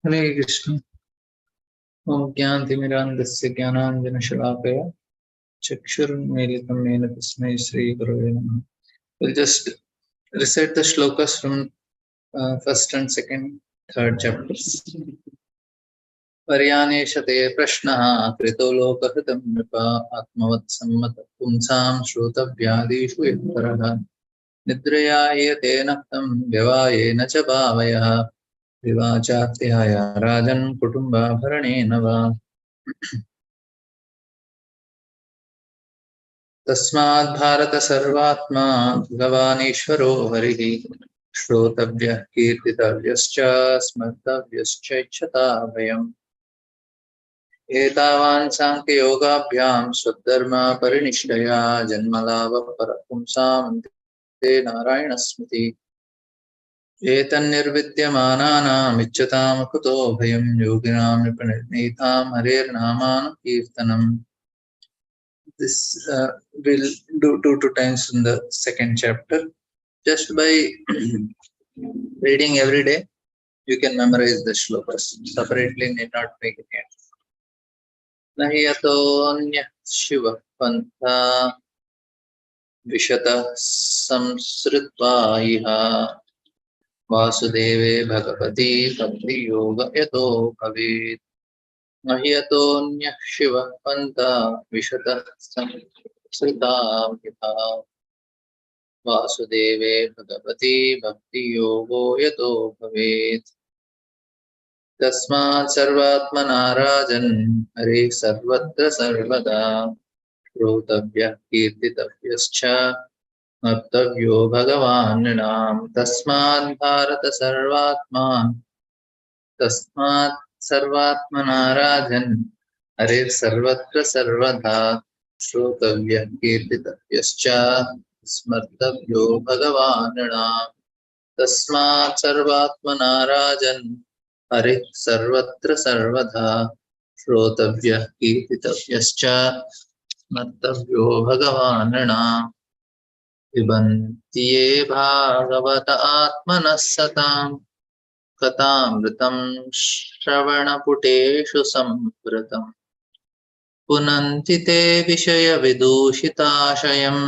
हरे कृष्ण। ओम ज्ञानतिमिरान्धस्य ज्ञानाञ्जनशलाकया चक्षुरुन्मीलितं येन तस्मै श्रीगुरवे नमः. We'll just recite the shlokas from first and second, third chapters. पर्यानेशते प्रश्नः कृतो लोकहृतं नृप आत्मवत्सम्मत पुंसां श्रोतव्यादिषु यत्परः निद्रया ह्रियते नक्तं व्यवायेन च भावयः विवाचात्याय राजन् कुटुम्बाभरणेन वा तस्माद् भारत सर्वात्मा भगवानीश्वरो हरिः श्रोतव्यः कीर्तितव्यश्च स्मर्तव्यश्चैच्छता भयम् एतावान् साङ्ख्ययोगाभ्यां स्वधर्मा परिनिष्ठया जन्मलाभपरपुंसां ते नारायणस्मृति एतन्निर्विद्यमानानाम् इच्छतां कुतो भयं योगिनां निपुणेतां हरेर्नामानुकीर्तनम्. This will do 2 times in the second chapter. Just by reading every day, you can memorize the shlokas. Separately, need not make it yet. Nahi atonyah shiva pantha vishata samsritva iha vasudeve bhagavati bhakti yoga yato bhavet. Nahi atonyah shiva pantha vishata samsrita iha वासुदेवे Bhagwati भक्ति योगो यतो भवेत् तस्मात् सर्वात्मना राजन् हरे सर्वत्र सर्वदा श्रोतव्यः कीर्तितव्यश्च मर्तव्यो भगवान् नृणां तस्मात् भारत सर्वात्मना राजन् हरे सर्वत्र सर्वदा श्रोतव्यः कीर्तितव्यश्च स्मर्तव्यो भगवान् नृणां तस्मात् सर्वात्मना राजन् हरिः सर्वत्र सर्वदा श्रोतव्यः कीर्तितव्यश्च स्मर्तव्यो भगवान् नृणां पिबन्ति ये भागवत आत्मनः सतां कथामृतं श्रवणपुटेषु सम्प्रतम् पुनन्ति ते विषयविदूषिताशयम्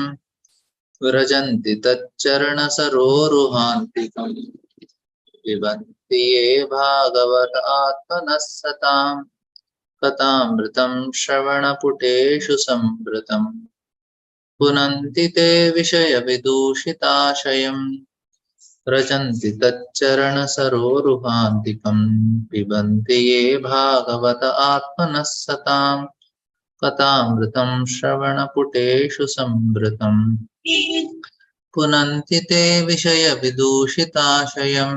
व्रजन्ति तच्चरणसरोरुहान्तिकम् पिबन्ति ये भागवत आत्मनः सतां कथामृतं श्रवणपुटेषु सम्प्रतम् पुनन्ति ते विषयविदूषिताशयम् व्रजन्ति तच्चरणसरोरुहान्तिकम् पिबन्ति ये भागवत आत्मनः सतां कथामृतं श्रवणपुटेषु सम्प्रतम् पुनन्ति ते विषयविदूषिताशयम्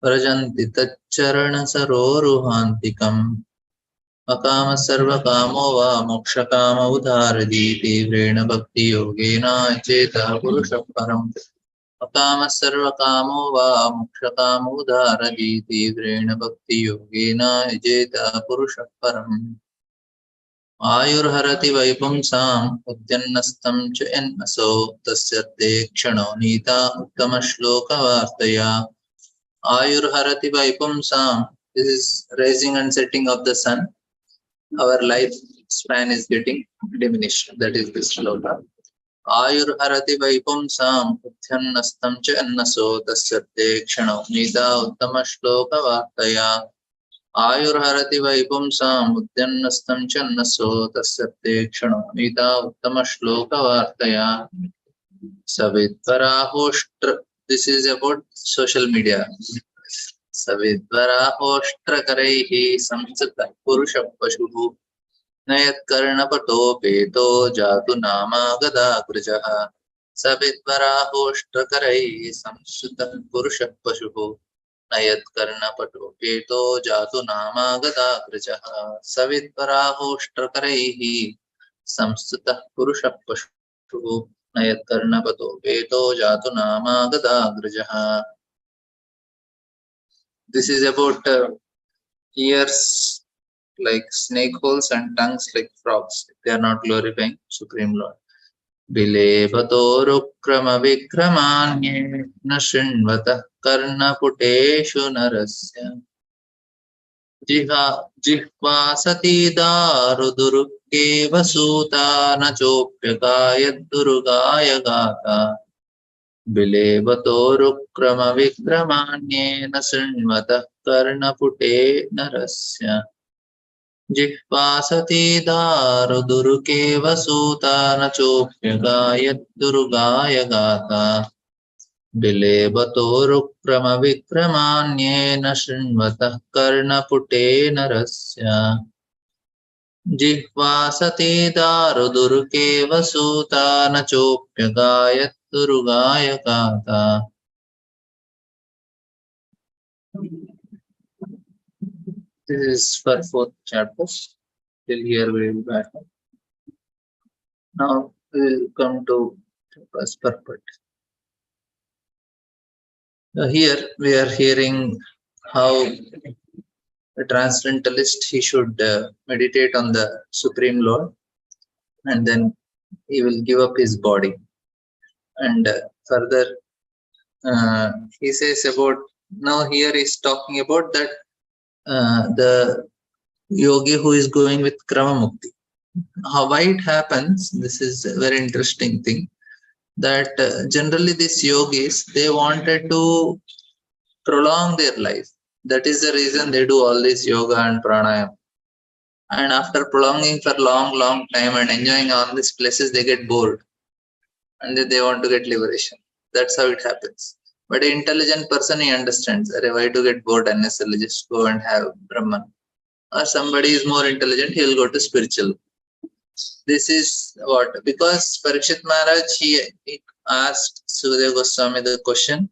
व्रजन्ति तच्चरणसरोरुहान्तिकम् अकामः सर्वकामो वा मोक्षकाम उदारति तीव्रेण भक्तियोगेन चेतः पुरुषः परम् अकामः सर्वकामो वा मोक्षकाम उदारति तीव्रेण भक्तियोगेन चेतः पुरुषः परम् आयुर्हरति वैपुंसाम् उद्यन्नस्तं च यन्मसो तस्यर्थे क्षणो Nita उत्तमश्लोकवार्तया आयुर्हरति वैपुंसाम्. This is rising and setting of the sun. Our life span is getting diminished. That is this shloka. Ayurharati vaipumsam udhyannastam cha annaso tasyate kshano nida uttama shloka vartaya. Ayurharati vaipumsam udhyannastam cha annaso tasyate kshano nida uttama shloka vartaya. Savidvarahoshtra. This is about social media. सविद्वराहोष्ट्रकरैः संस्कृतः पुरुषः पशुः न यत्कर्णपटोपेतो जातु नामा गदाग्रजः सविद्वराहोष्ट्रकरैः संस्कृतः पुरुषः पशुः न यत्कर्णपटोपेतो जातु नामा गदाग्रजः सविद्वराहोष्ट्रकरैः संस्कृतः पुरुषः पशुः न यत्कर्णपटोपेतो जातु नामा गदाग्रजः. This is about ears like snake holes and tongues like frogs. They are not glorifying Supreme Lord. Bilevatorokrama vikramanye na shinvatah karnaputeshu narasya जिह्वा सती दारुदुरुकेव सूता न चोप्यगायद्दुर्गाय गाता बिलेवतोरुक्रमविक्रमाण्येन शृण्वतः कर्णपुटे नरस्य जिह्वा सती दारुदुरुकेव सूता न चोप्यगायद्दुर्गाय गाता बिलेवतोरुक्रमविक्रमाण्येन शृण्वतः कर्णपुटे नरस्य जिह्वा सती दारुदुरुकेव सूता न चोप्यगायद्दुर्गाय गाता. This is for 4th chapter. Till here we will back up. Now we will come to SP-purport. Here we are hearing how a transcendentalist, he should meditate on the Supreme Lord, and then he will give up his body. And further he says about, now here is talking about that the yogi who is going with Krama Mukti. Why it happens, this is a very interesting thing, that generally these yogis, they wanted to prolong their life. That is the reason they do all this yoga and pranayama. And after prolonging for long time and enjoying all these places, they get bored and then they want to get liberation. That's how it happens. But an intelligent person, he understands, why to get bored unnecessarily, just go and have Brahman. Or somebody is more intelligent, he will go to spiritual. This is what, because Parikshit Maharaj, he asked Sukadeva Goswami the question,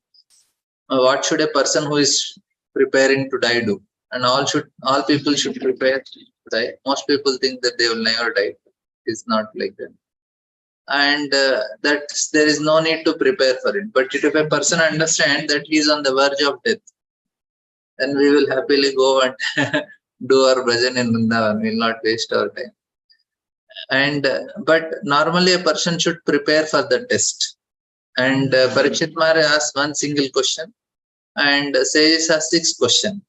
what should a person who is preparing to die do? And all people should prepare to die. Most people think that they will never die. It's not like that. And that there is no need to prepare for it. But if a person understands that he is on the verge of death, then we will happily go and do our bhajan in Vrindavan. We will not waste our time. And but normally a person should prepare for the test. And Parikshit Maharaj asked one single question, and says a 6 question.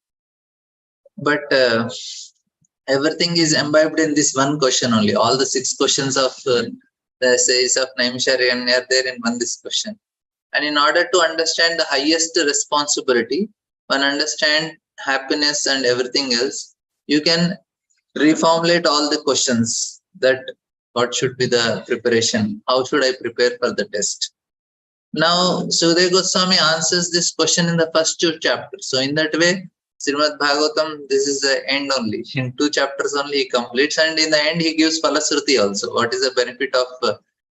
But everything is imbibed in this one question only. All the 6 questions of the says of Naimisharyan are there in one this question. And in order to understand the highest responsibility, one understand happiness and everything else, you can reformulate all the questions, that what should be the preparation, how should I prepare for the test. Now Sukadeva Goswami answers this question in the first 2 chapters. So in that way, Srimad Bhagavatam, this is the end only. In 2 chapters only he completes, and in the end he gives Falasruti also. What is the benefit of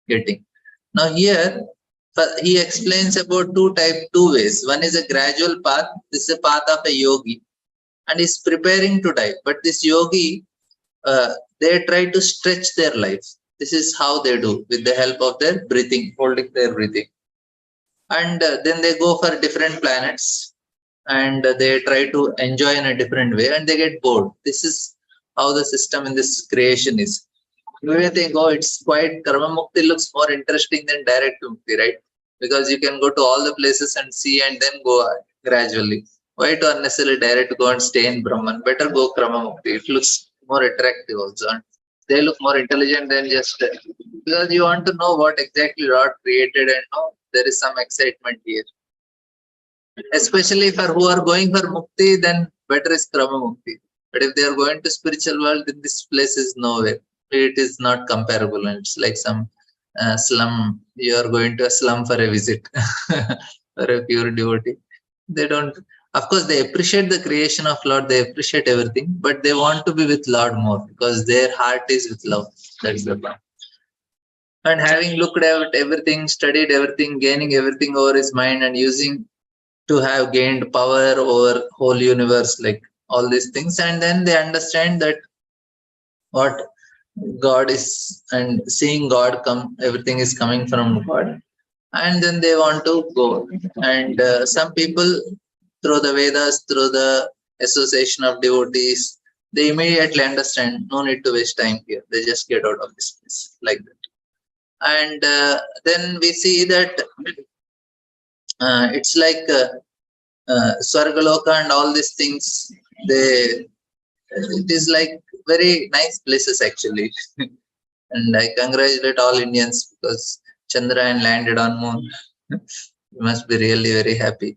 getting? Now here he explains about 2 ways. One is a gradual path. This is a path of a yogi, and is preparing to die. But this yogi, they try to stretch their life. This is how they do, with the help of their breathing, holding their breathing. And then they go for different planets, and they try to enjoy in a different way, and they get bored. This is how the system in this creation is. You may think, oh, it's quite, Karma Mukti looks more interesting than direct Mukti, right? Because you can go to all the places and see, and then go gradually. Why to unnecessarily direct go and stay in Brahman? Better go Karma Mukti. It looks more attractive also. And they look more intelligent than just, because you want to know what exactly Lord created, and know there is some excitement here. Especially for who are going for Mukti, then better is Krama Mukti. But if they are going to spiritual world, then this place is nowhere. It is not comparable. And it's like some slum. You are going to a slum for a visit for a pure devotee. They don't, of course, they appreciate the creation of Lord. They appreciate everything, but they want to be with Lord more, because their heart is with love. That's the point. And having looked at everything, studied everything, gaining everything over his mind, and using to have gained power over whole universe, like all these things, and then they understand that what God is, and seeing God come, everything is coming from God, and then they want to go. And some people, through the Vedas, through the association of devotees, they immediately understand, no need to waste time here, they just get out of this place, like that. And then we see that it's like Swargaloka and all these things, they it is like very nice places actually. And I congratulate all Indians because Chandrayaan landed on moon. You must be really very happy.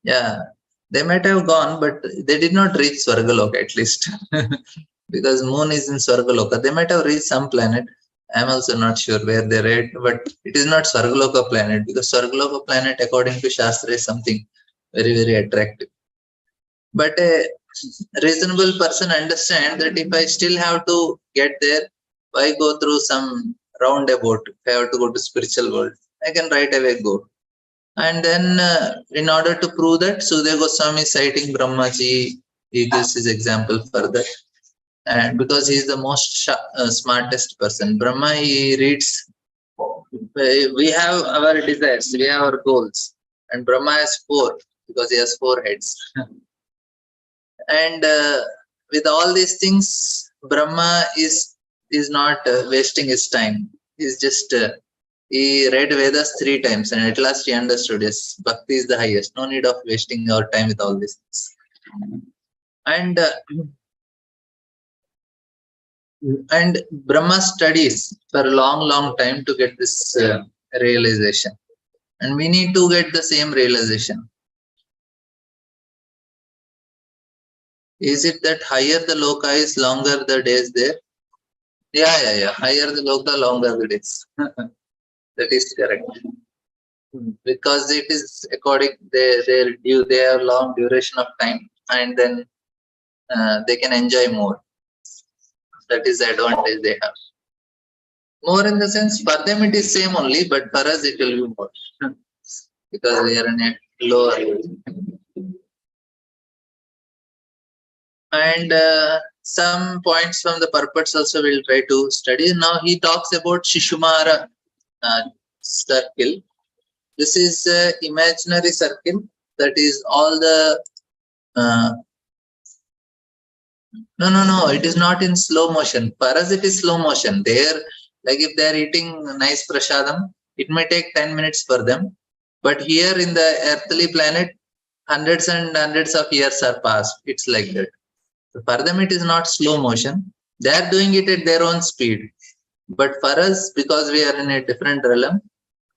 Yeah, they might have gone, but they did not reach Swargaloka at least. Because moon is in Swargaloka. They might have reached some planet. I'm also not sure where they read, but it is not Swargaloka planet because Swargaloka planet, according to Shastra, is something very, very attractive. But a reasonable person understand that if I still have to get there, why go through some roundabout? If I have to go to spiritual world, I can right away go. And then, in order to prove that, Sudhir Goswami is citing Brahmaji. He gives his example for that. And because he is the most smartest person, Brahma, he reads, we have our desires, we have our goals. And Brahma has four because he has four heads. And with all these things, Brahma is not wasting his time. He's just he read Vedas 3 times, and at last he understood, yes, bhakti is the highest. No need of wasting our time with all these things. And Brahma studies for a long, long time to get this realization, and we need to get the same realization. Is it that higher the loka is, longer the days there? Yeah. Higher the loka, longer the days. That is correct. Because it is according they have long duration of time, and then they can enjoy more. That is the advantage they have. More in the sense, for them it is same only, but for us it will be more because we are in a lower. And some points from the purports also we'll try to study. Now he talks about Shishumara circle. This is an imaginary circle, that is all the no, it is not in slow motion. For us it is slow motion. There, like if they are eating nice prasadam, it may take 10 minutes for them. But here in the earthly planet, hundreds and hundreds of years are passed. It's like that. So for them it is not slow motion. They are doing it at their own speed. But for us, because we are in a different realm,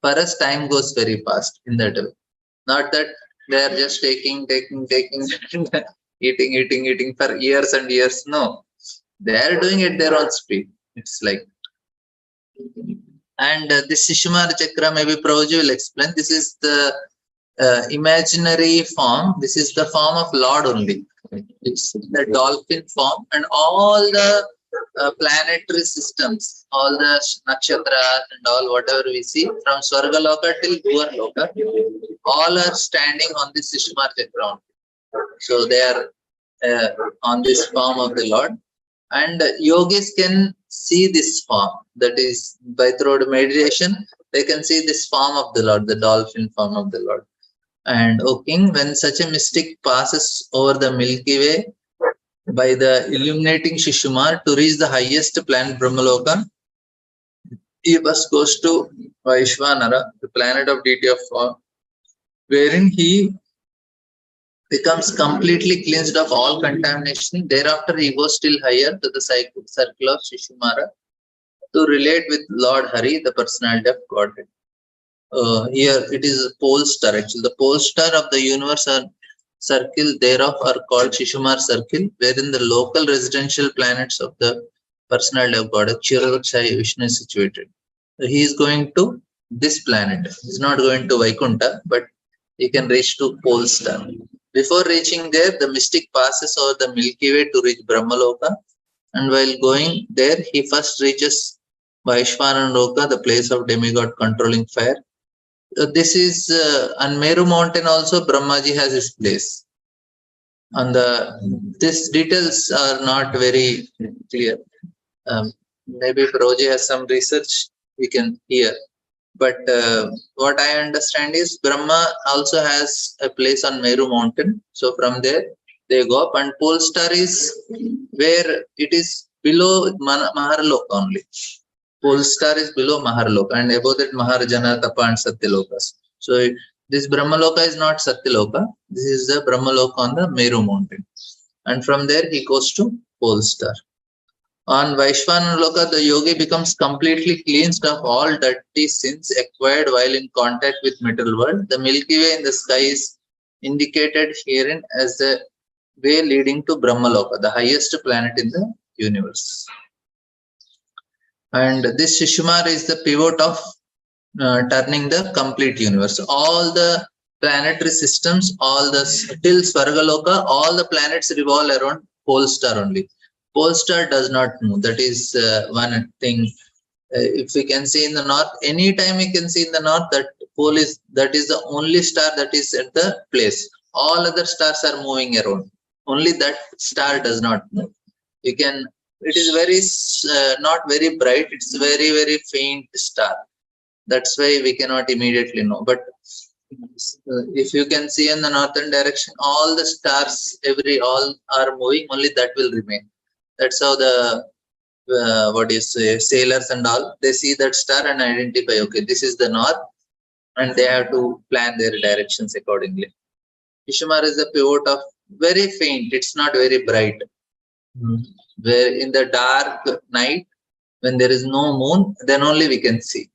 for us time goes very fast in that way. Not that they are just taking, eating for years and years. No, they are doing it their own speed. It's like, and this Shishumara Chakra, maybe Prabhuji will explain. This is the imaginary form. This is the form of Lord only. It's the dolphin form, and all the planetary systems, all the nakshatras and all whatever we see from Swargaloka till Bhuvanloka, all are standing on this Shishumara Chakra. So they are on this form of the Lord, and yogis can see this form. That is, by through meditation, they can see this form of the Lord, the dolphin form of the Lord. And O King, when such a mystic passes over the Milky Way by the illuminating Shishumar to reach the highest planet Brahmaloka, he first goes to Vaishvanara, the planet of deity of form, wherein he becomes completely cleansed of all contamination. Thereafter, he goes still higher to the circle of Shishumara to relate with Lord Hari, the personality of Godhead. Here it is a pole star. Actually, the pole star of the universe or circle thereof are called Shishumar circle, wherein the local residential planets of the personality of God, Kshiravakshaya Vishnu, is situated. So he is going to this planet. He is not going to Vaikuntha, but he can reach to pole star. Before reaching there, the mystic passes over the Milky Way to reach Brahmaloka, and while going there, he first reaches Vaishvanara, the place of demigod controlling fire. This is on Meru mountain also. Brahmaji has his place. On these details are not very clear. Maybe Prabhuji has some research we can hear. But what I understand is Brahma also has a place on Meru mountain. So from there they go up, and pole star is where it is below Maharloka only. Pole star is below Maharloka, and above that Maharajana, Tapa and Satyalokas. So this Brahmaloka is not Satyaloka. This is the Brahmaloka on the Meru mountain. And from there he goes to pole star. On Vaishvana Loka, the yogi becomes completely cleansed of all dirty sins acquired while in contact with material world. The Milky Way in the sky is indicated herein as the way leading to Brahmaloka, the highest planet in the universe. And this Shishumar is the pivot of turning the complete universe. All the planetary systems, till Svargaloka, all the planets revolve around pole star only. Pole star does not move. That is one thing. If we can see in the north, anytime we can see in the north, that the only star that is at the place. All other stars are moving around. Only that star does not move. You can. It is very not very bright. It's very faint star. That's why we cannot immediately know. But if you can see in the northern direction, all the stars, all are moving. Only that will remain. That's how the sailors and all, they see that star and identify, okay, this is the north, and they have to plan their directions accordingly. Ishimar is the pivot of very faint, it's not very bright. Where in the dark night, when there is no moon, then only we can see.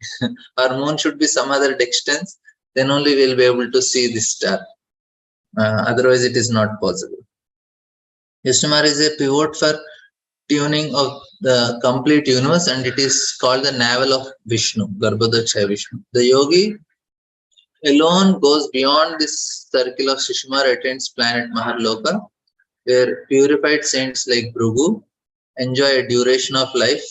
Our moon should be some other distance, then only we'll be able to see this star. Otherwise, it is not possible. Ishimar is a pivot for tuning of the complete universe, and it is called the navel of Vishnu, Garbhodakshaya Vishnu. The yogi alone goes beyond this circle of Shishumar, attains planet Maharloka, where purified saints like Bhrigu enjoy a duration of life.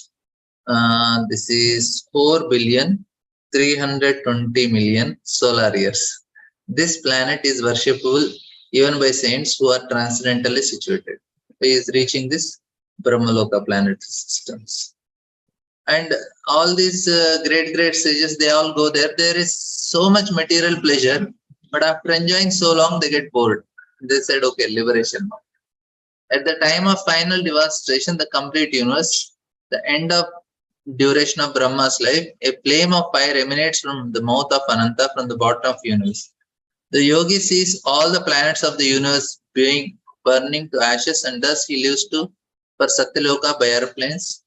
This is 4,320,000,000 solar years. This planet is worshipable even by saints who are transcendentally situated. He is reaching this Brahmaloka planetary systems. And all these great sages, they all go there. There is so much material pleasure, but after enjoying so long, they get bored. They said, okay, liberation. At the time of final devastation, the complete universe, the end of duration of Brahma's life, a flame of fire emanates from the mouth of Ananta, from the bottom of the universe. The yogi sees all the planets of the universe being burning to ashes, and thus he lives for Satyaloka by airplanes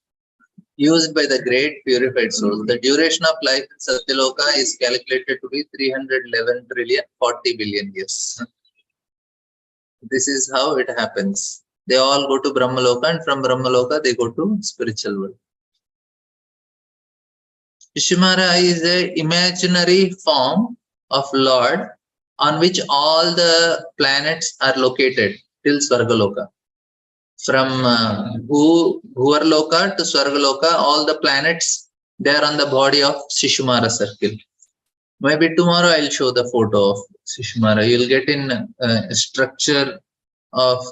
used by the great purified souls. The duration of life in Satyaloka is calculated to be 311,040,000,000,000 years. This is how it happens. They all go to Brahmaloka, and from Brahmaloka they go to spiritual world. Ishimara is an imaginary form of Lord on which all the planets are located till Svargaloka. From Bhuvarloka to Svargaloka, all the planets, they are on the body of Shishumara circle. Maybe tomorrow I'll show the photo of Shishumara. You'll get in a structure of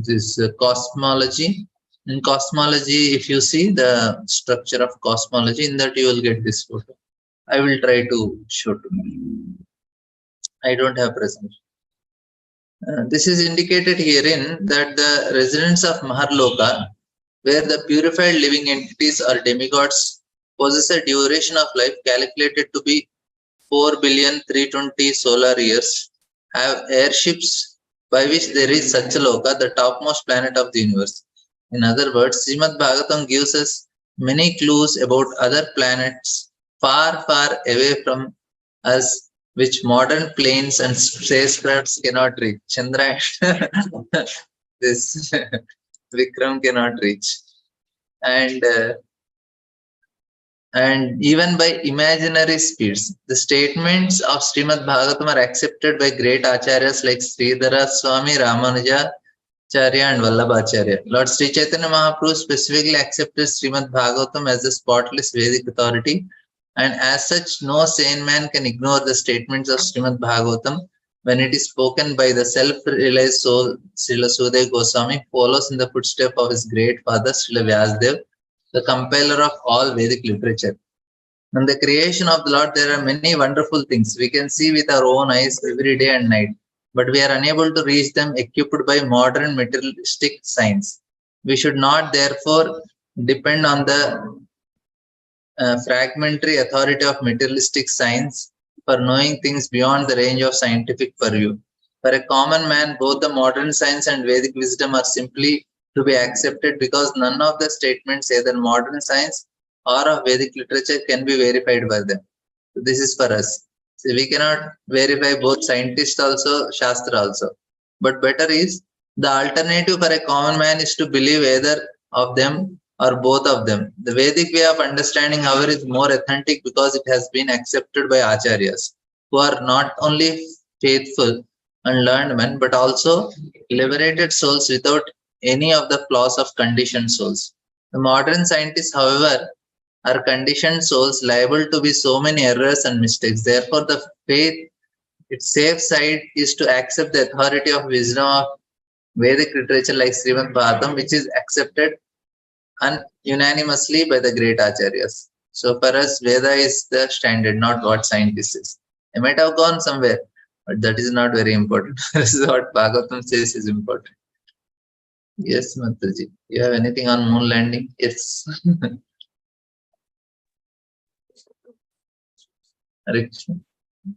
this cosmology. In cosmology, if you see the structure of cosmology, in that you will get this photo. I will try to show tomorrow. I don't have present. This is indicated herein that the residents of Maharloka, where the purified living entities or demigods possess a duration of life calculated to be 4,320,000,000 solar years, have airships by which they reach Satyaloka, the topmost planet of the universe. In other words, Srimad Bhagavatam gives us many clues about other planets far away from us, which modern planes and spacecrafts cannot reach. Chandra, this Vikram cannot reach. And even by imaginary speeds. The statements of Srimad Bhagavatam are accepted by great acharyas like Sridhara Swami, Ramanujacharya and Vallabhacharya. Lord Sri Chaitanya Mahaprabhu specifically accepted Srimad Bhagavatam as a spotless Vedic authority, and as such, no sane man can ignore the statements of Srimad Bhagavatam when it is spoken by the self-realized soul. Srila Sukadeva Goswami follows in the footsteps of his great father Srila Vyasadeva, the compiler of all Vedic literature. In the creation of the Lord, there are many wonderful things we can see with our own eyes every day and night, but we are unable to reach them equipped by modern materialistic science. We should not therefore depend on the fragmentary authority of materialistic science for knowing things beyond the range of scientific purview. For a common man, both the modern science and Vedic wisdom are simply to be accepted because none of the statements, either modern science or of Vedic literature, can be verified by them. So this is for us. So we cannot verify both scientists also, Shastra also. But better is the alternative for a common man is to believe either of them or both of them. The Vedic way of understanding, however, is more authentic because it has been accepted by acharyas, who are not only faithful and learned men, but also liberated souls without any of the flaws of conditioned souls. The modern scientists, however, are conditioned souls liable to be so many errors and mistakes. Therefore, the faith, its safe side is to accept the authority of wisdom of Vedic literature like Srimad Bhagavatam, which is accepted unanimously by the great acharyas. So for us, Veda is the standard, not what scientists is. They might have gone somewhere, but that is not very important. This is what Bhagavatam says is important. Yes, Mataji. You have anything on moon landing? Yes.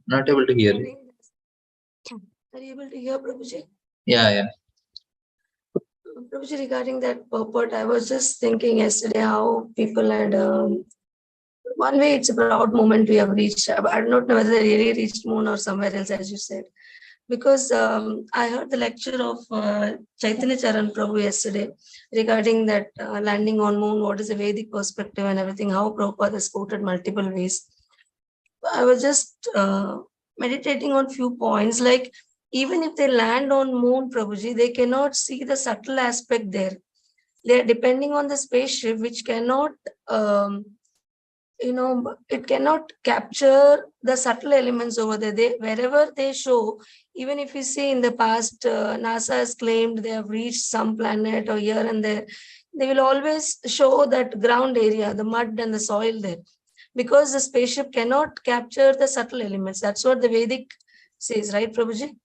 Not able to hear you. Are you able to hear, Prabhuji? Yeah. Prabhuji, regarding that purport, I was just thinking yesterday how people had, one way it's a proud moment we have reached. I don't know whether they really reached moon or somewhere else, as you said. Because I heard the lecture of Chaitanya Charan Prabhu yesterday regarding that landing on moon, what is the Vedic perspective and everything, how Prabhupada has quoted multiple ways. I was just meditating on few points, like even if they land on moon, Prabhuji, they cannot see the subtle aspect there. They are depending on the spaceship, which cannot, it cannot capture the subtle elements over there. Wherever they show, even if you see in the past, NASA has claimed they have reached some planet or here and there, they will always show that ground area, the mud and the soil there, because the spaceship cannot capture the subtle elements. That's what the Vedic says, right, Prabhuji?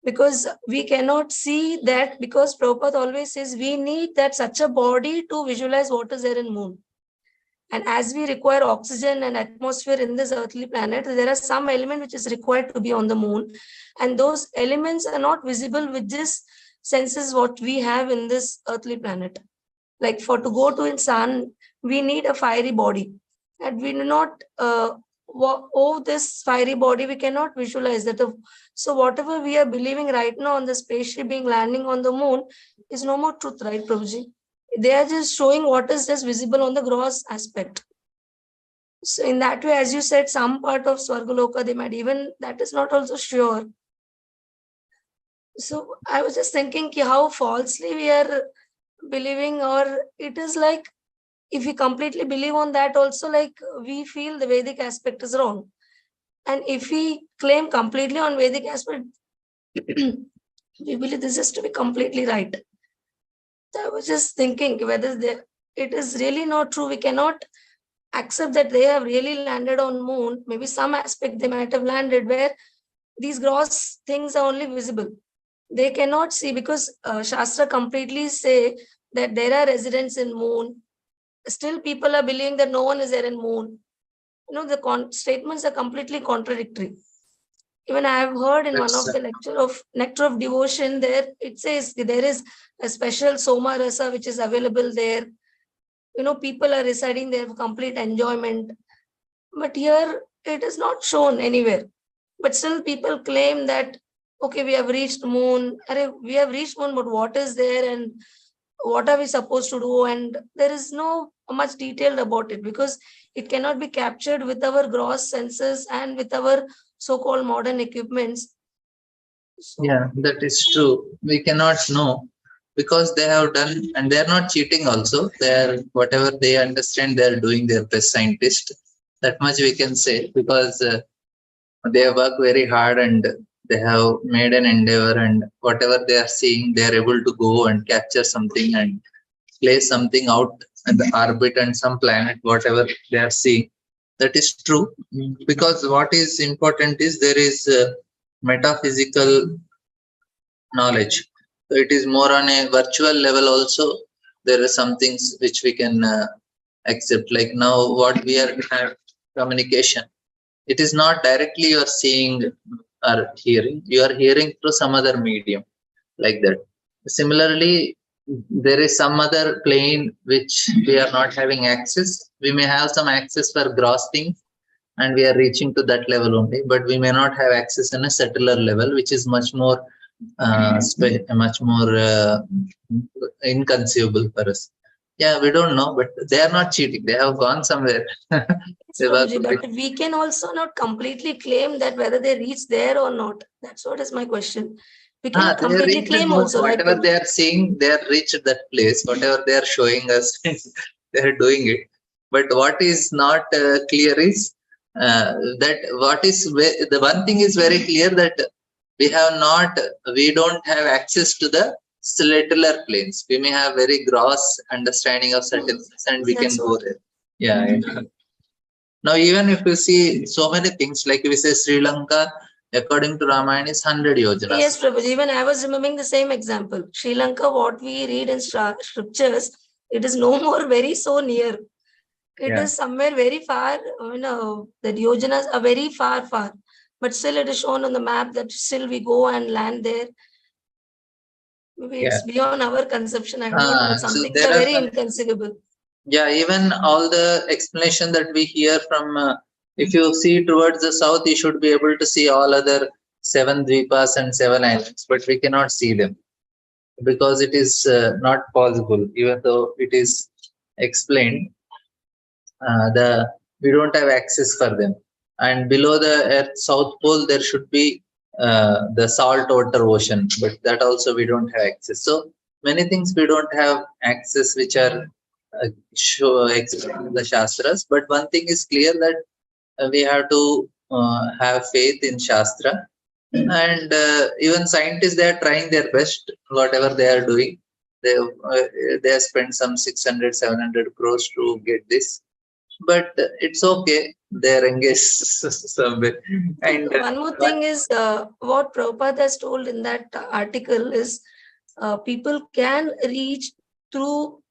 Because we cannot see that, because Prabhupada always says we need that such a body to visualize what is there in moon. And as we require oxygen and atmosphere in this earthly planet, there are some element which is required to be on the moon. And those elements are not visible with this senses what we have in this earthly planet. Like to go to the sun, we need a fiery body. And we do not this fiery body, we cannot visualize that. So whatever we are believing right now on the spaceship being landing on the moon is no more truth, right, Prabhuji? They are just showing what is just visible on the gross aspect. So in that way, as you said, some part of Swargaloka, they might even, that is not also sure. So I was just thinking how falsely we are believing, or it is like, if we completely believe on that also, like we feel the Vedic aspect is wrong. And if we claim completely on Vedic aspect, we believe this is to be completely right. So I was just thinking whether it is really not true. We cannot accept that they have really landed on moon. Maybe some aspect they might have landed where these gross things are only visible. They cannot see, because Shastra completely say that there are residents in moon. Still people are believing that no one is there in moon. The statements are completely contradictory. Even I have heard in one of the lecture of Nectar of Devotion, there it says there is a special Soma Rasa which is available there. People are residing there for complete enjoyment. But here it is not shown anywhere. But still people claim that, okay, we have reached moon. We have reached moon, but what is there and what are we supposed to do? And there is no much detailed about it, because it cannot be captured with our gross senses and with our so-called modern equipments. Yeah, that is true. We cannot know because they have done, and they are not cheating also. They are, whatever they understand, they are doing their best. Scientist, that much we can say, because they work very hard and they have made an endeavor, and whatever they are seeing, they are able to go and capture something and place something out in the orbit and some planet, whatever they are seeing. That is true, because what is important is there is metaphysical knowledge. So it is more on a virtual level also. There are some things which we can accept. Like now what we are have communication. It is not directly you are seeing or hearing. You are hearing through some other medium, like that. Similarly, there is some other plane which we are not having access. We may have some access for gross things, and we are reaching to that level only, but we may not have access in a settler level, which is much more inconceivable for us. Yeah, we don't know, but they are not cheating. They have gone somewhere. Yes, They were Prabhuji, but we can also not completely claim that whether they reach there or not. That's what is my question. We cannot they completely reached claim also, like whatever they are seeing, they are reached that place. Whatever they are showing us, they are doing it. But what is not clear is that the one thing is very clear, that we don't have access to the cellular planes. We may have very gross understanding of certain things, and we can that's go what. there. Yeah. Now, even if you see so many things, like we say Sri Lanka, according to Ramayana, is 100 yojanas. Yes, Prabhuji, even I was remembering the same example. Sri Lanka, what we read in scriptures, it is no more very so near. It is somewhere very far, the yojanas are very far. But still it is shown on the map that still we go and land there. Maybe it's beyond our conception. I don't know. Some So things there are are very some, inconceivable. yeah, even all the explanation that we hear from, if you see towards the south, you should be able to see all other 7 dvipas and 7 islands, but we cannot see them because it is not possible, even though it is explained. We don't have access for them, and below the earth south pole there should be the salt water ocean, but that also we don't have access. So many things we don't have access, which are show explained in the shastras. But one thing is clear, that we have to have faith in shastra, and even scientists, they are trying their best, whatever they are doing. They have spent some 600-700 crores to get this, but it's okay. They're engaged somewhere. And One more thing is what Prabhupada has told in that article is people can reach through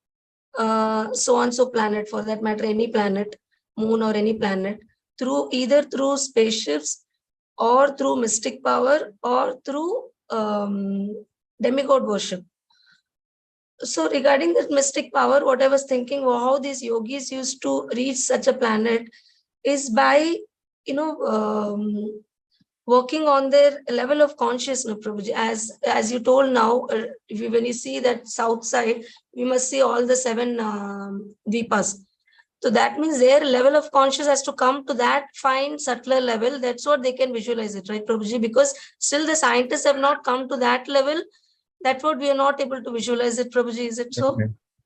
so and so planet, for that matter, any planet, moon or any planet, through either through spaceships or through mystic power or through demigod worship. So regarding that mystic power, what I was thinking, how these yogis used to reach such a planet is by, working on their level of consciousness, Prabhuji. As you told now, when you see that south side, we must see all the 7 Vipas. So that means their level of consciousness has to come to that fine, subtler level. That's what they can visualize it, right, Prabhuji? Because still the scientists have not come to that level. That's what we are not able to visualize it, Prabhuji. Is it so?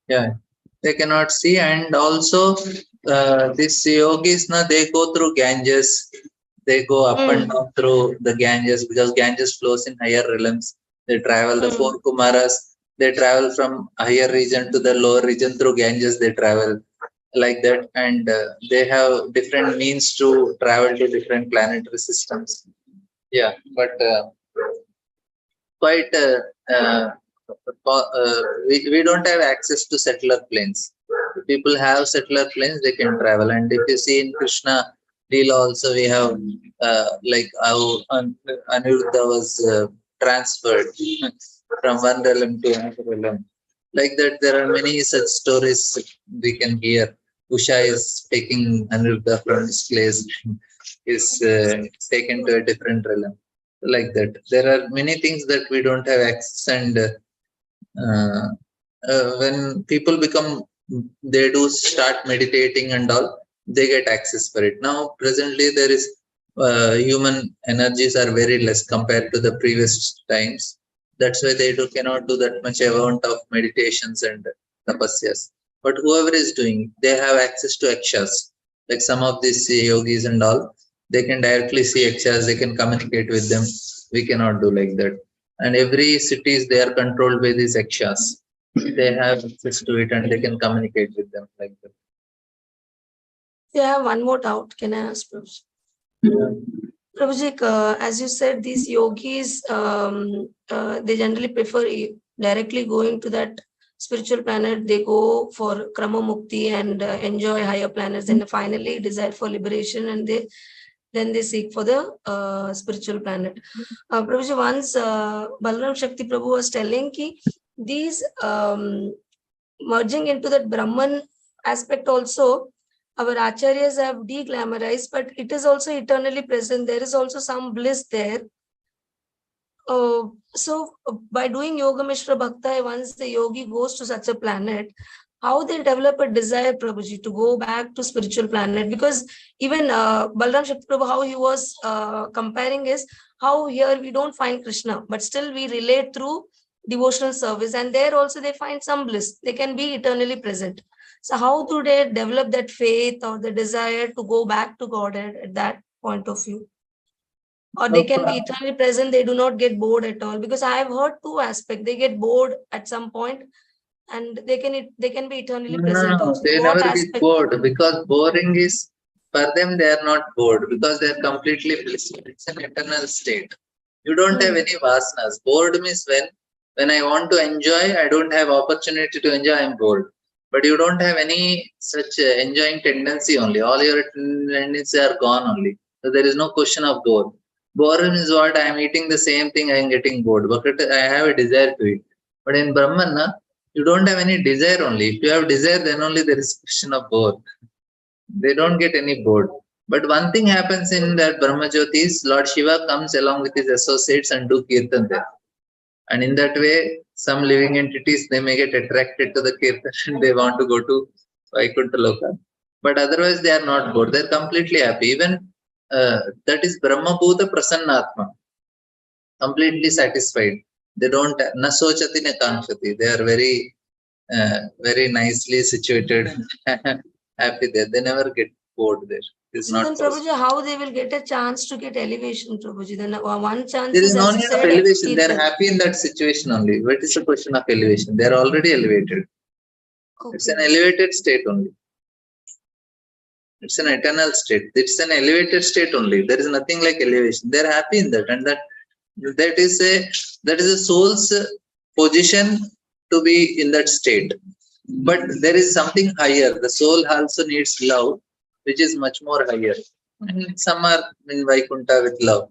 Yeah, they cannot see. And also these yogis, they go through Ganges. They go up and down through the Ganges, because Ganges flows in higher realms. They travel the 4 Kumaras. They travel from higher region to the lower region through Ganges. They travel like that, and they have different means to travel to different planetary systems. Yeah, but quite we don't have access to settler planes. If people have settler planes, they can travel. And if you see in Krishna Leela also, we have like how Aniruddha was transferred from one realm to another realm. Like that, there are many such stories we can hear. Usha is taking Aniruddha from his place, is taken to a different realm. Like that, there are many things that we don't have access. And when people they do start meditating and all, they get access for it. Now presently there is human energies are very less compared to the previous times. That's why they cannot do that much amount of meditations and tapasyas. But whoever is doing, they have access to akshas. Like some of these yogis and all, they can directly see akshas, they can communicate with them. We cannot do like that. And every cities, they are controlled by these akshas. They have access to it, and they can communicate with them like that. Yeah, I have one more doubt. Can I ask, Prabhuji? Prabhuji, as you said, these yogis, they generally prefer directly going to that spiritual planet. They go for Krama Mukti and enjoy higher planets, and finally desire for liberation, and they then they seek for the spiritual planet. Prabhuji, once Balaram Shakti Prabhu was telling ki these merging into that Brahman aspect also, our acharyas have deglamorized, but it is also eternally present. There is also some bliss there. So by doing Yoga Mishra Bhakta, once the yogi goes to such a planet, how they develop a desire, Prabhuji, to go back to spiritual planet? Because even Balaram Shakti Prabhu, how he was comparing is how here we don't find Krishna, but still we relate through devotional service, and there also they find some bliss. They can be eternally present. So how do they develop that faith or the desire to go back to Godhead at that point of view? Or they can be eternally present, they do not get bored at all? Because I have heard two aspects. They get bored at some point, and they can be eternally present No, also. they What never get aspect? bored because boring is for them. They are not bored because they are completely blissful. It's an eternal state. You don't have any vasanas. Bored means when I want to enjoy, I don't have opportunity to enjoy. I'm bored. But you don't have any such enjoying tendency. Only all your tendencies are gone. Only so there is no question of bored. Boredom is what I am eating the same thing. I am getting bored. But I have a desire to eat. But in Brahman, you don't have any desire only. If you have desire, then only there is question of bored. They don't get any bored. But one thing happens in that Brahmajyoti is Lord Shiva comes along with his associates and do kirtan there. And in that way, some living entities, they may get attracted to the kirtan and they want to go to Vaikuntha Loka. But otherwise, they are not bored. They are completely happy. Even that is Brahma Bhuta Prasannatma. Completely satisfied. They don't nasochati na kanchati. They are very nicely situated, happy there. They never get bored there. It's So not then, possible. Prabhuji, how they will get a chance to get elevation, Prabhuji? Then one chance There is is, no as you need of said, elevation. They are kirtan. happy in that situation only. What is the question of elevation? They are already elevated. It's an Okay. elevated state only. It's an eternal state. It's an elevated state only. There is nothing like elevation. They are happy in that, and that is a soul's position to be in that state. But there is something higher. The soul also needs love, which is much more higher. Some are in Vaikuntha with love.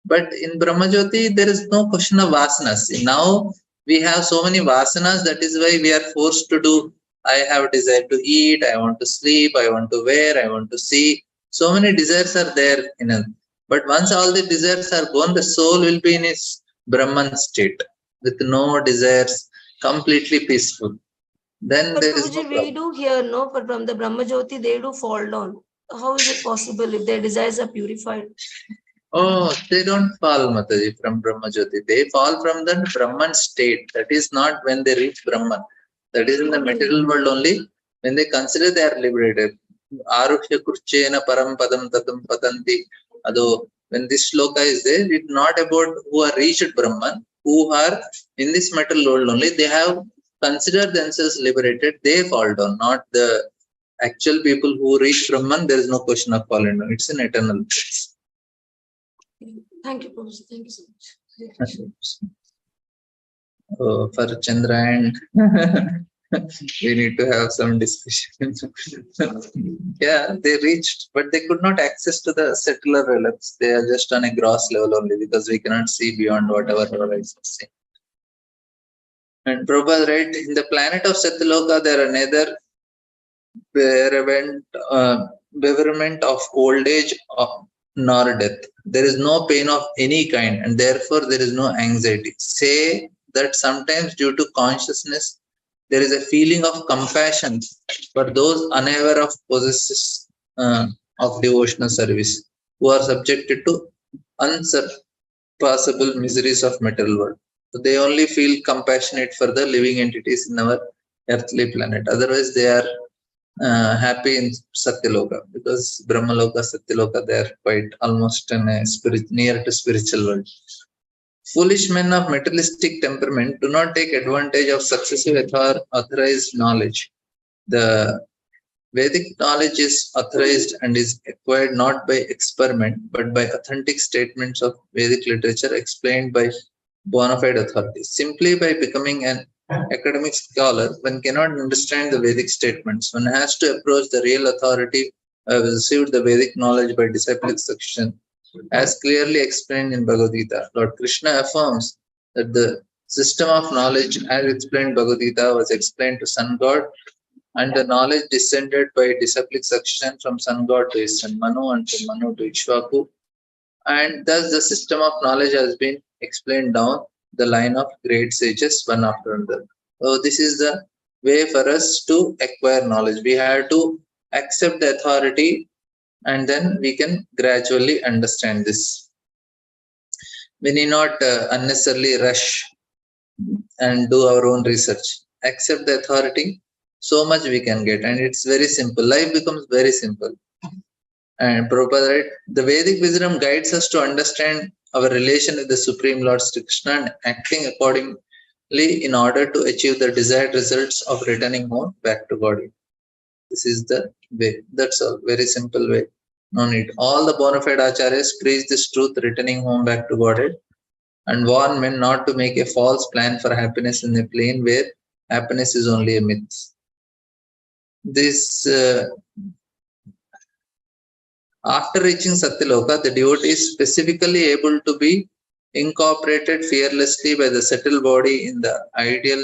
But in Brahmajyoti, there is no question of vasanas. Now we have so many vasanas, that is why we are forced to do. I have desire to eat, I want to sleep, I want to wear, I want to see. So many desires are there in us. But once all the desires are gone, the soul will be in its Brahman state with no desires, completely peaceful. Then But there is no Prabhuji, we problem. do hear, no, but from the Brahma Jyoti, they do fall down. How is it possible if their desires are purified? Oh, they don't fall, Mataji, from Brahmajyoti. They fall from the Brahman state. That is not when they reach Brahman. That is in the material world only. When they consider they are liberated. Aruhya kurchena param padam tatam patanti. Although when this shloka is there, it's not about who are reached Brahman, who are in this material world only. They have considered themselves liberated. They fall down, not the actual people who reach Brahman. There is no question of falling down. It's an eternal. Thank you, Prabhuji. Thank you so much. For Chandra and we need to have some discussion. Yeah, they reached, but they could not access to the settler realms. They are just on a gross level only because we cannot see beyond whatever our eyes are seeing. And Prabhupada, right, in the planet of Satyaloka, there are neither bereavement of old age nor death. There is no pain of any kind, and therefore there is no anxiety. Say that sometimes due to consciousness, there is a feeling of compassion for those unaware of possesses of devotional service, who are subjected to unsurpassable miseries of material world. So they only feel compassionate for the living entities in our earthly planet. Otherwise, they are happy in Satyaloka, because Brahmaloka, Satyaloka, they are quite almost in a near to spiritual world. Foolish men of materialistic temperament do not take advantage of successive authorized knowledge. The Vedic knowledge is authorized and is acquired not by experiment but by authentic statements of Vedic literature explained by bona fide authorities. Simply by becoming an academic scholar, one cannot understand the Vedic statements. One has to approach the real authority have received the Vedic knowledge by disciplic succession, as clearly explained in Bhagavad Gita. Lord Krishna affirms that the system of knowledge, as explained in Bhagavad Gita, was explained to Sun God, and the knowledge descended by disciplic succession from Sun God to his son Manu, and from Manu to Ikshvaku. And thus the system of knowledge has been explained down the line of great sages one after another. So this is the way for us to acquire knowledge. We have to accept the authority, and then we can gradually understand this. We need not unnecessarily rush and do our own research. Accept the authority, so much we can get, and it's very simple. Life becomes very simple. And Prabhupada, right, the Vedic wisdom guides us to understand our relation with the Supreme Lord Sri Krishna and acting accordingly in order to achieve the desired results of returning home back to God. This is the way. That's all. Very simple way. No need. All the bona fide acharyas preach this truth, returning home back to Godhead, and warn men not to make a false plan for happiness in a plane where happiness is only a myth. This after reaching Satyaloka, the devotee is specifically able to be incorporated fearlessly by the subtle body in the ideal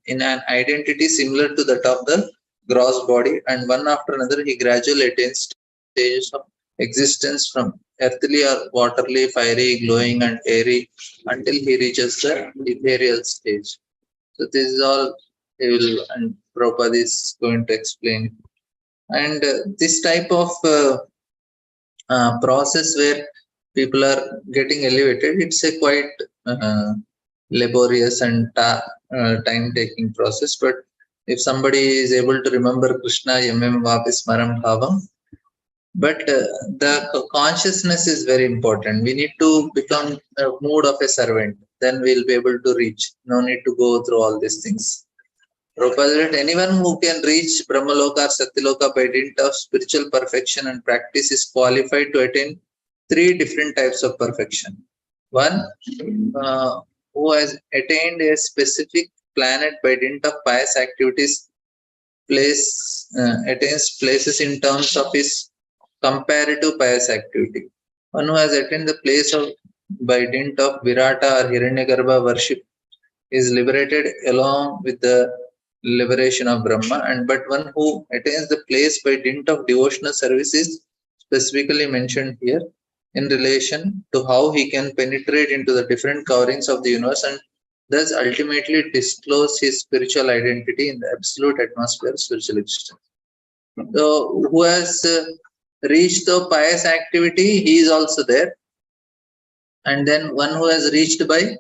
in an identity similar to that of the gross body, and one after another he gradually attains stages of existence from earthly or watery, fiery, glowing, and airy until he reaches the ethereal stage. So this is all he will, and Prabhupada is going to explain. And this type of process where people are getting elevated, it's a quite laborious and time-taking process. But if somebody is able to remember Krishna, yamem vapis maram bhavam, but the consciousness is very important. We need to become a mood of a servant. Then we'll be able to reach. No need to go through all these things. Prabhupada, anyone who can reach Brahmaloka or Satyaloka by dint of spiritual perfection and practice is qualified to attain three different types of perfection. One, who has attained a specific planet by dint of pious activities, attains places in terms of his comparative pious activity. One who has attained the place of by dint of Virata or Hiranyagarbha worship is liberated along with the liberation of Brahma, and but one who attains the place by dint of devotional service is specifically mentioned here in relation to how he can penetrate into the different coverings of the universe and thus ultimately disclose his spiritual identity in the absolute atmosphere of spiritual existence. So, who has reached the pious activity, he is also there. And then one who has reached by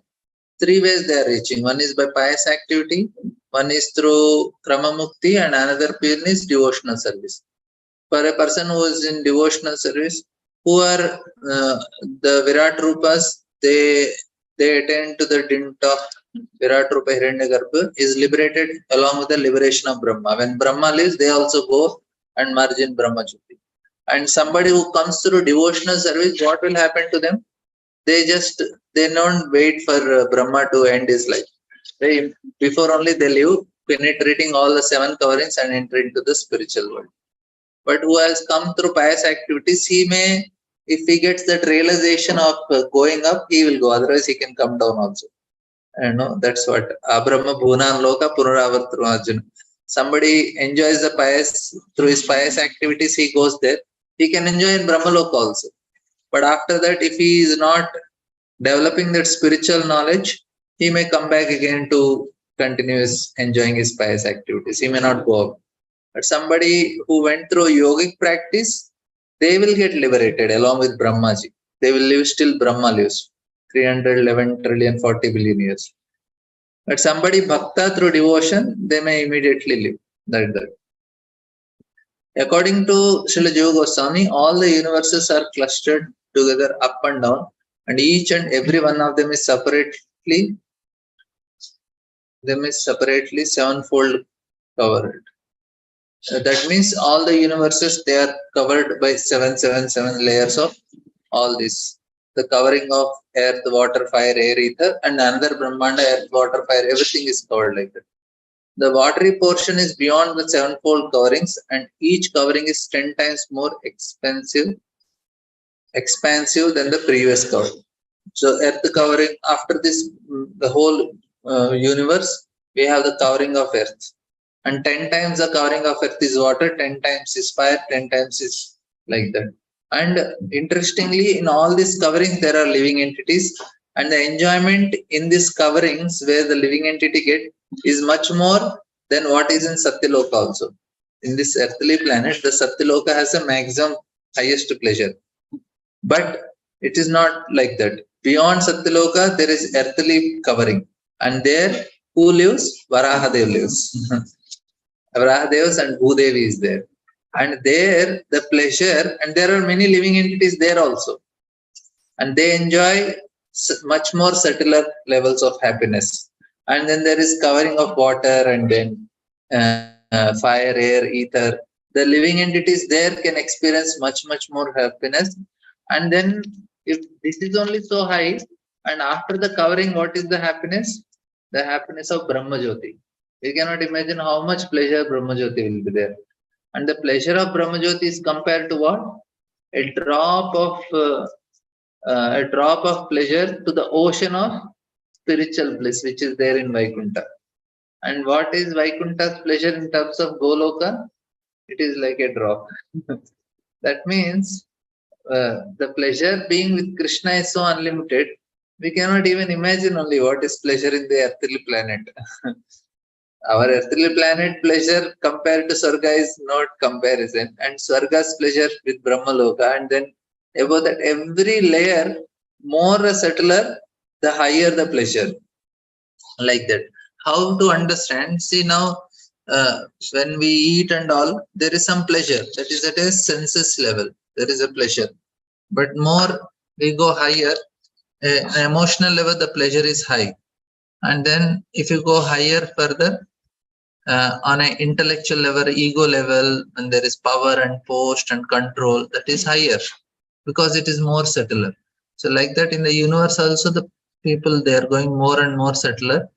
three ways they are reaching. One is by pious activity, one is through Krama Mukti, and another pin is devotional service. For a person who is in devotional service, who are the Virat Rupas, they attain to the dint of Virat Rupa Hiranyagarbha, is liberated along with the liberation of Brahma. When Brahma leaves, they also go and merge in Brahma Jyoti. And somebody who comes through devotional service, what will happen to them? They don't wait for Brahma to end his life. Before only they live, penetrating all the seven coverings and enter into the spiritual world. But who has come through pious activities, he may, if he gets that realization of going up, he will go. Otherwise, he can come down also. That's what Abrahma Bhunan Loka Punaravartru Arjuna. Somebody enjoys the pious through his pious activities, he goes there. He can enjoy in Brahmaloka also. But after that, if he is not developing that spiritual knowledge, he may come back again to continue enjoying his pious activities. He may not go up. But somebody who went through yogic practice, they will get liberated along with Brahmaji. They will live still Brahma lives. 311 trillion 40 billion years. But somebody bhakta through devotion, they may immediately live. That. According to Srila Jiva Goswami, all the universes are clustered together up and down, and each and every one of them is separately sevenfold covered. That means all the universes, they are covered by 777 layers of all this. The covering of earth, water, fire, air, ether, and another Brahmanda, earth, water, fire, everything is covered like that. The watery portion is beyond the sevenfold coverings, and each covering is 10 times more expansive than the previous covering. So earth covering, after this, the whole universe, we have the covering of earth. And 10 times the covering of earth is water, 10 times is fire, 10 times is like that. And interestingly, in all these coverings, there are living entities. And the enjoyment in these coverings where the living entity get is much more than what is in Satyaloka also. In this earthly planet, the Satyaloka has a maximum highest pleasure. But it is not like that. Beyond Satyaloka, there is earthly covering. And there, who lives? Varahadev lives. Varahadevas and Bhudevi is there. And there, the pleasure, and there are many living entities there also. And they enjoy much more subtler levels of happiness. And then there is covering of water, and then fire, air, ether. The living entities there can experience much more happiness. And then if this is only so high, and after the covering, what is the happiness? The happiness of Brahmajyoti. We cannot imagine how much pleasure Brahmajyoti will be there. And the pleasure of Brahmajyoti is compared to what? A drop of pleasure to the ocean of spiritual bliss, which is there in Vaikuntha. And what is Vaikuntha's pleasure in terms of Goloka? It is like a drop. That means the pleasure being with Krishna is so unlimited, we cannot even imagine only what is pleasure in the earthly planet. Our earthly planet pleasure compared to Swarga is not comparison. And Swarga's pleasure with Brahmaloka, and then above that, every layer more subtler, the higher the pleasure. Like that. How to understand? See now, when we eat and all, there is some pleasure. That is at a senses level. There is a pleasure. But more we go higher, an emotional level, the pleasure is high. And then if you go higher further, on an intellectual level, ego level, and there is power and post and control, that is higher because it is more subtler. So like that in the universe also, the people, they are going more and more subtler.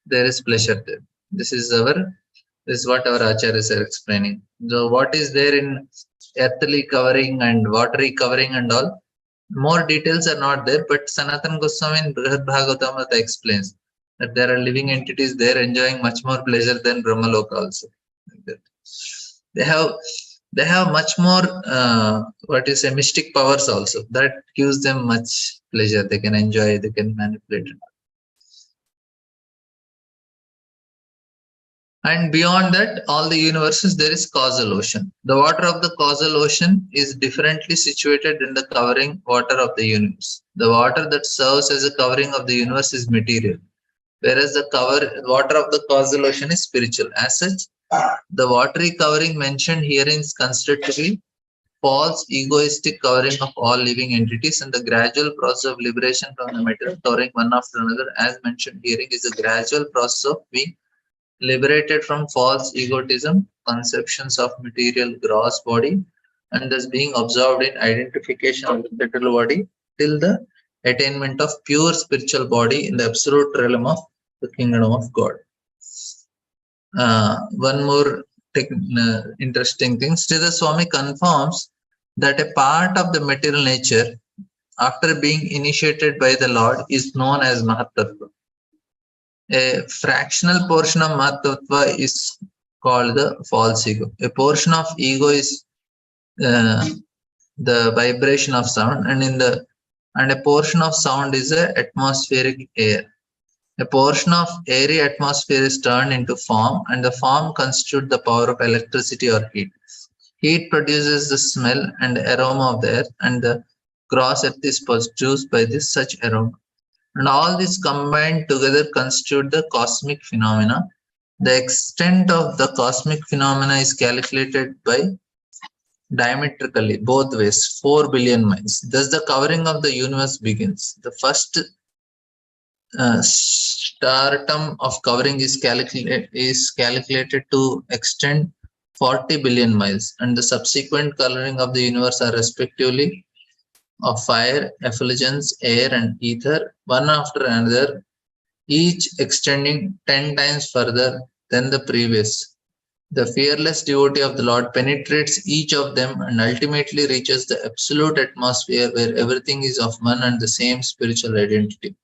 There is pleasure there. This is what our acharyas are explaining. So what is there in earthly covering and watery covering and all, more details are not there, but Sanatana Goswami in Brihad Bhagavatamrita explains that there are living entities there enjoying much more pleasure than Brahmaloka also. Like that. They have much more mystic powers also that gives them much pleasure. They can enjoy, they can manipulate. And beyond that, all the universes, there is causal ocean. The water of the causal ocean is differently situated in the covering water of the universe. The water that serves as a covering of the universe is material, whereas the water of the causal ocean is spiritual. As such, the watery covering mentioned herein is considered to be false, egoistic covering of all living entities, and the gradual process of liberation from the material covering one after another, as mentioned herein, is a gradual process of being liberated from false egotism, conceptions of material gross body, and thus being absorbed in identification of the material body till the attainment of pure spiritual body in the absolute realm of the kingdom of God. One more interesting thing, Sridhar Swami confirms that a part of the material nature, after being initiated by the Lord, is known as Mahatattva. A fractional portion of Mahatattva is called the false ego. A portion of ego is the vibration of sound, and a portion of sound is the atmospheric air. A portion of airy atmosphere is turned into form, and the form constitutes the power of electricity or heat. Heat produces the smell and aroma of the earth, and the gross earth is produced by this such aroma. And all this combined together constitute the cosmic phenomena. The extent of the cosmic phenomena is calculated by diametrically both ways, 4 billion miles. Thus the covering of the universe begins. The first stratum of covering is calculated to extend 40 billion miles, and the subsequent coloring of the universe are respectively of fire, effulgence, air, and ether, one after another, each extending 10 times further than the previous. The fearless devotee of the Lord penetrates each of them and ultimately reaches the absolute atmosphere where everything is of one and the same spiritual identity.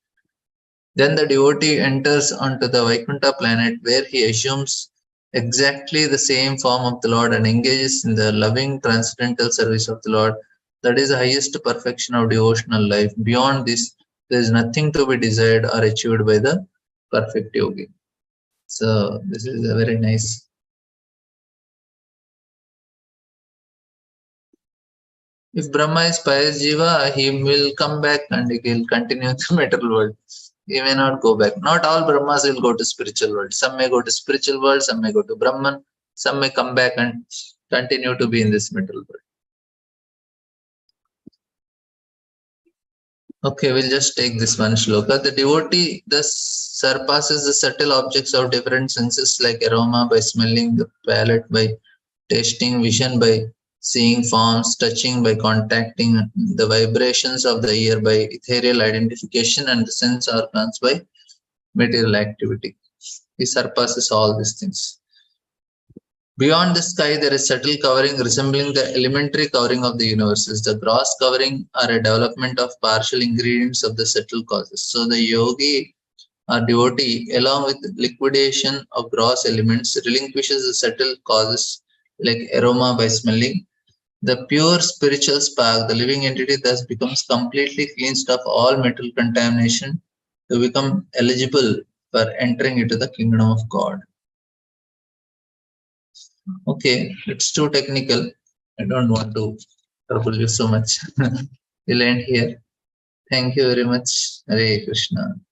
Then the devotee enters onto the Vaikuntha planet where he assumes exactly the same form of the Lord and engages in the loving transcendental service of the Lord. That is the highest perfection of devotional life. Beyond this, there is nothing to be desired or achieved by the perfect yogi. So this is a very nice. If Brahma is pious Jiva, he will come back and he will continue the material world. He may not go back. Not all Brahmas will go to spiritual world. Some may go to spiritual world, some may go to Brahman, some may come back and continue to be in this material world. Okay, we'll just take this one shloka. The devotee thus surpasses the subtle objects of different senses like aroma by smelling, the palate by tasting, vision by seeing forms, touching by contacting, the vibrations of the ear by ethereal identification, and the sense organs by material activity. He surpasses all these things. Beyond the sky, there is subtle covering resembling the elementary covering of the universes. The gross covering are a development of partial ingredients of the subtle causes. So the yogi or devotee, along with liquidation of gross elements, relinquishes the subtle causes like aroma by smelling. The pure spiritual spark, the living entity, thus becomes completely cleansed of all metal contamination to become eligible for entering into the kingdom of God. Okay, it's too technical. I don't want to trouble you so much. We'll end here. Thank you very much. Hare Krishna.